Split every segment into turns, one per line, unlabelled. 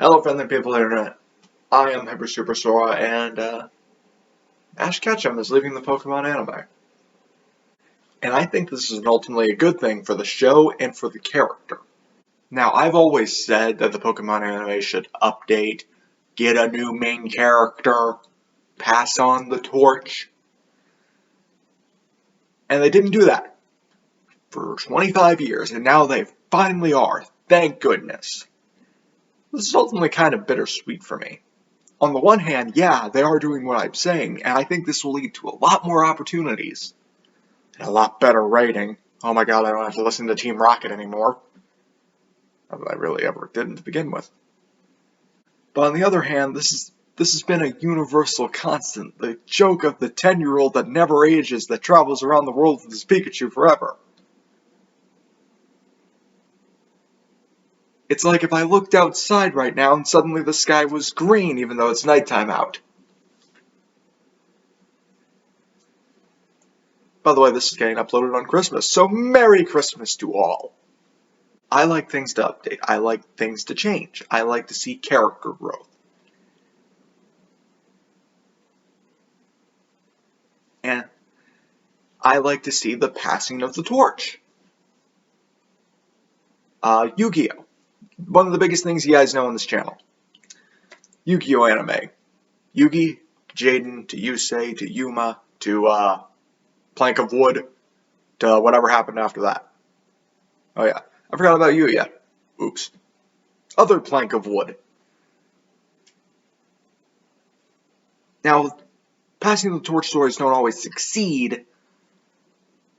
Hello, friendly people of the internet. I am Hyper Super Sora, and Ash Ketchum is leaving the Pokemon anime. And I think this is ultimately a good thing for the show and for the character. Now, I've always said that the Pokemon anime should update, get a new main character, pass on the torch. And they didn't do that for 25 years, and now they finally are. Thank goodness. This is ultimately kind of bittersweet for me. On the one hand, yeah, they are doing what I'm saying, and I think this will lead to a lot more opportunities. And a lot better rating. Oh my god, I don't have to listen to Team Rocket anymore. Not that I really ever didn't to begin with. But on the other hand, this has been a universal constant. The joke of the 10-year-old that never ages that travels around the world with his Pikachu forever. It's like if I looked outside right now and suddenly the sky was green even though it's nighttime out. By the way, this is getting uploaded on Christmas, so Merry Christmas to all. I like things to update. I like things to change. I like to see character growth. And I like to see the passing of the torch. Yu-Gi-Oh! One of the biggest things you guys know on this channel. Yu-Gi-Oh! Anime. Yugi, Jaden, to Yusei, to Yuma, to Plank of Wood, to whatever happened after that. Oh yeah, I forgot about you yet. Oops. Other Plank of Wood. Now, passing the torch stories don't always succeed,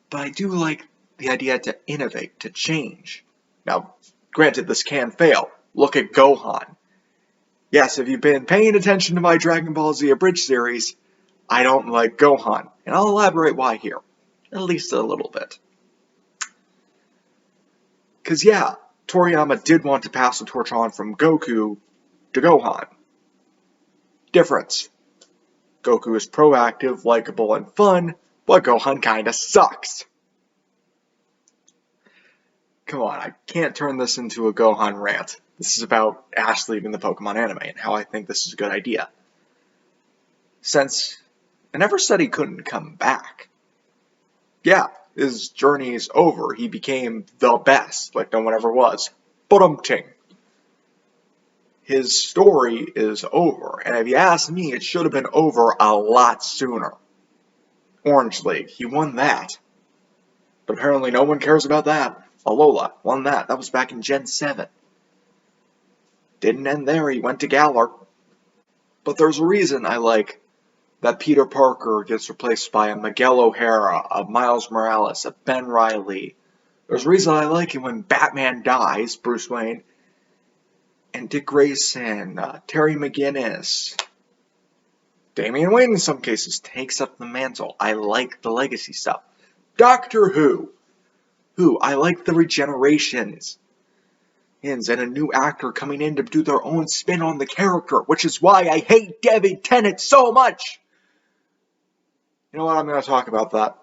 but I do like the idea to innovate, to change. Now, granted, this can fail. Look at Gohan. Yes, if you've been paying attention to my Dragon Ball Z Abridged series, I don't like Gohan, and I'll elaborate why here. At least a little bit. Because yeah, Toriyama did want to pass the torch on from Goku to Gohan. Difference. Goku is proactive, likable, and fun, but Gohan kinda sucks. Come on, I can't turn this into a Gohan rant. This is about Ash leaving the Pokemon anime and how I think this is a good idea. Since I never said he couldn't come back. Yeah, his journey is over. He became the best, like no one ever was. But his story is over, and if you ask me, it should have been over a lot sooner. Orange League, he won that. But apparently no one cares about that. Alola won that. That was back in Gen 7. Didn't end there, he went to Galar. But there's a reason I like that Peter Parker gets replaced by a Miguel O'Hara, a Miles Morales, a Ben Reilly. There's a reason I like it when Batman dies, Bruce Wayne, and Dick Grayson, Terry McGinnis, Damian Wayne in some cases takes up the mantle. I like the legacy stuff. Doctor Who, I like the regenerations. And a new actor coming in to do their own spin on the character, which is why I hate David Tennant so much. You know what, I'm going to talk about that.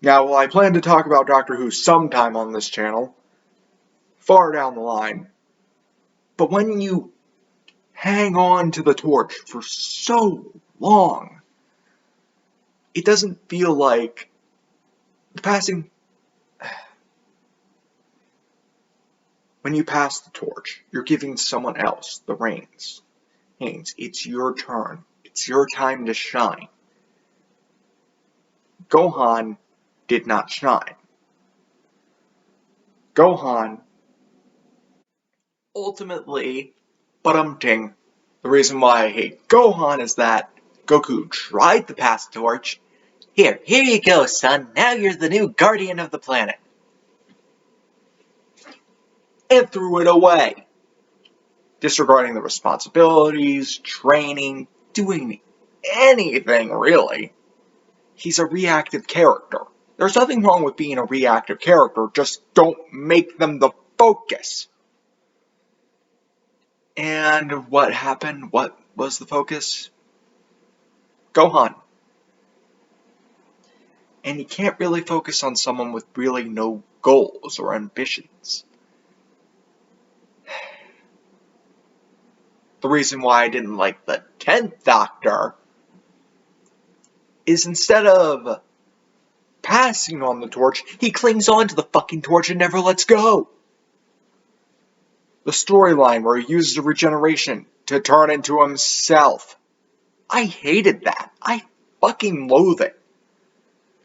Now, well, I plan to talk about Doctor Who sometime on this channel, far down the line. But when you hang on to the torch for so long, it doesn't feel like the passing. When you pass the torch, you're giving someone else the reins. It's your turn. It's your time to shine. Gohan did not shine. Gohan ultimately, the reason why I hate Gohan is that Goku tried to pass the torch. Here you go, son. Now you're the new guardian of the planet. And threw it away. Disregarding the responsibilities, training, doing anything really. He's a reactive character. There's nothing wrong with being a reactive character, just don't make them the focus. And what happened? What was the focus? Gohan. And you can't really focus on someone with really no goals or ambitions. the reason why I didn't like the 10th Doctor is instead of passing on the torch, he clings on to the fucking torch and never lets go. The storyline where he uses the regeneration to turn into himself. I hated that. I fucking loathe it.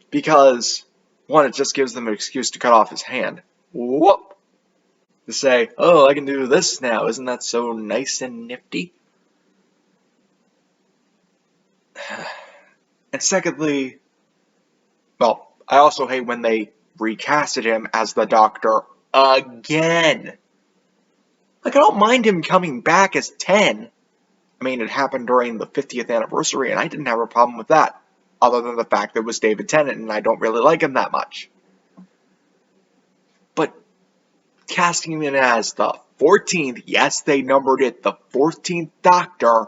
Because, one, it just gives them an excuse to cut off his hand. Whoop! To say, oh, I can do this now. Isn't that so nice and nifty? And secondly, well, I also hate when they recasted him as the Doctor again. Like, I don't mind him coming back as 10. I mean, it happened during the 50th anniversary, and I didn't have a problem with that. Other than the fact that it was David Tennant, and I don't really like him that much. But casting him in as the 14th, yes, they numbered it the 14th Doctor.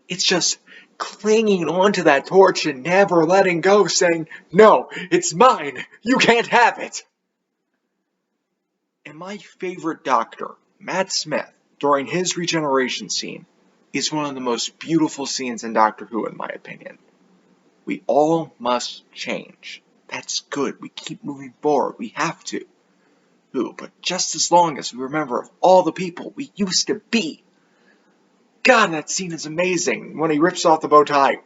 It's just clinging onto that torch and never letting go, saying, no, it's mine, you can't have it. And my favorite Doctor, Matt Smith, during his regeneration scene, is one of the most beautiful scenes in Doctor Who, in my opinion. We all must change. That's good. We keep moving forward. We have to. Who? But just as long as we remember all the people we used to be. God, that scene is amazing. When he rips off the bow tie.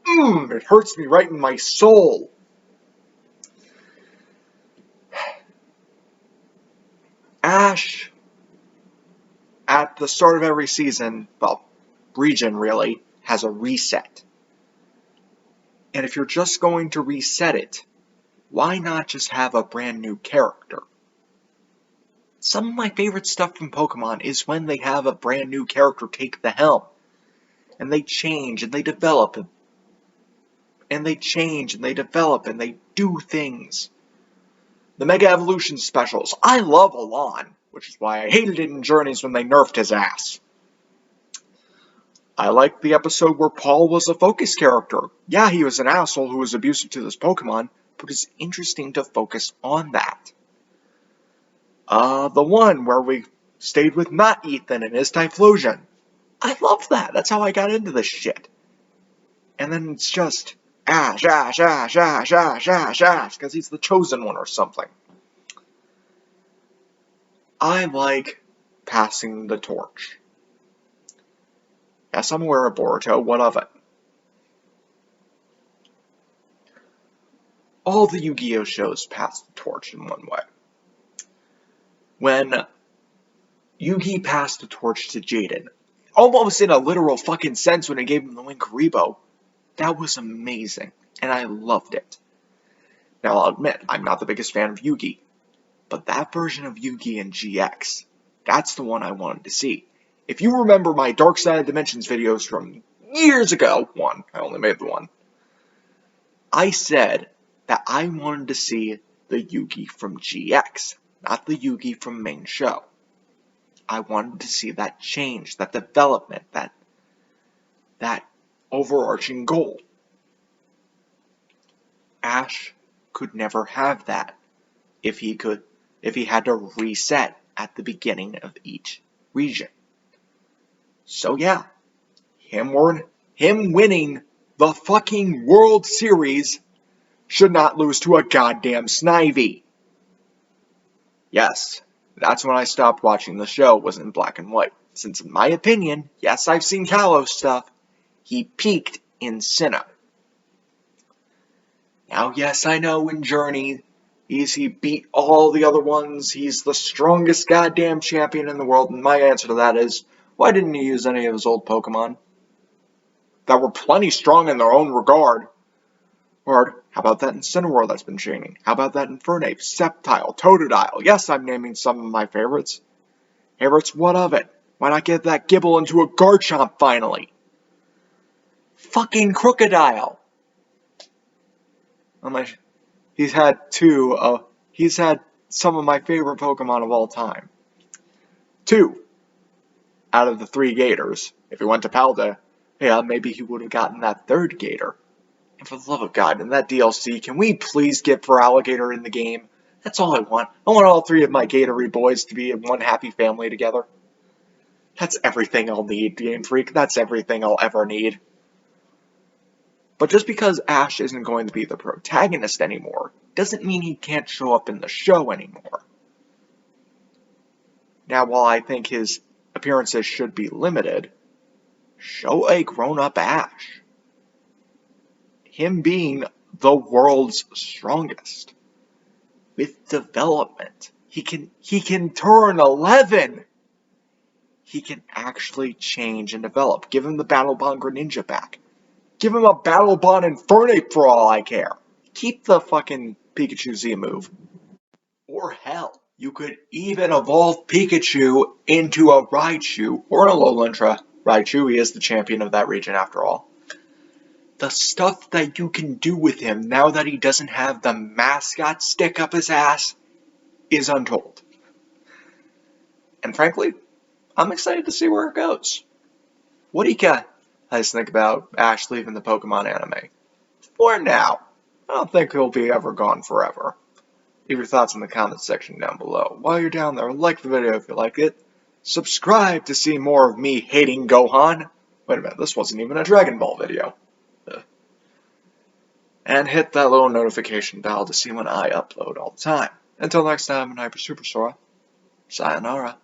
It hurts me right in my soul. Ash, at the start of every season, well, region really, has a reset. And if you're just going to reset it, why not just have a brand new character? Some of my favorite stuff from Pokemon is when they have a brand new character take the helm. And they change and they develop. And they change and they develop and they do things. The Mega Evolution specials. I love Alon, which is why I hated it in Journeys when they nerfed his ass. I liked the episode where Paul was a focus character. Yeah, he was an asshole who was abusive to this Pokemon, but it's interesting to focus on that. The one where we stayed with not Ethan and his Typhlosion. I loved that. That's how I got into this shit. And then it's just Ash, because he's the chosen one or something. I like passing the torch. Yes, I'm aware of Boruto. What of it? All the Yu-Gi-Oh! Shows pass the torch in one way. When Yugi passed the torch to Jaden, almost in a literal fucking sense when he gave him the Linkuriboh, that was amazing, and I loved it. Now, I'll admit, I'm not the biggest fan of Yugi, but that version of Yugi in GX, that's the one I wanted to see. If you remember my Dark Side of Dimensions videos from years ago, I only made the one, I said that I wanted to see the Yugi from GX, not the Yugi from main show. I wanted to see that change, that development, that overarching goal. Ash could never have that if he had to reset at the beginning of each region. So yeah, him winning the fucking World Series should not lose to a goddamn Snivy. Yes, that's when I stopped watching the show, was in black and white. Since in my opinion, yes, I've seen Kalos stuff, he peaked in Sinnoh. Now, yes, I know in Journey, he beat all the other ones, he's the strongest goddamn champion in the world, and my answer to that is, why didn't he use any of his old Pokemon? That were plenty strong in their own regard. Or, how about that in Cineroar that's been changing? How about that in Fernape, Sceptile, Totodile? Yes, I'm naming some of my favorites. Favorites, what of it? Why not get that Gibble into a Garchomp finally? Fucking Crocodile! He's had some of my favorite Pokemon of all time. 2 out of the 3 Gators. If he went to Palda, yeah, maybe he would have gotten that 3rd Gator. And for the love of God, in that DLC, can we please get Feraligatr in the game? That's all I want. I want all 3 of my Gatory boys to be in one happy family together. That's everything I'll need, Game Freak. That's everything I'll ever need. But just because Ash isn't going to be the protagonist anymore, doesn't mean he can't show up in the show anymore. Now, while I think his appearances should be limited, show a grown-up Ash. Him being the world's strongest. With development. He can turn 11! He can actually change and develop. Give him the Battle Bond Greninja back. Give him a Battle Bond Infernape for all I care. Keep the fucking Pikachu Z move. Or hell, you could even evolve Pikachu into a Raichu or an Alolantra. Raichu, he is the champion of that region after all. The stuff that you can do with him now that he doesn't have the mascot stick up his ass is untold. And frankly, I'm excited to see where it goes. What do you guys think about Ash leaving the Pokemon anime? For now, I don't think he'll be ever gone forever. Leave your thoughts in the comments section down below. While you're down there, like the video if you like it. Subscribe to see more of me hating Gohan. Wait a minute, this wasn't even a Dragon Ball video. And hit that little notification bell to see when I upload all the time. Until next time, Hyper Superstar. Sayonara.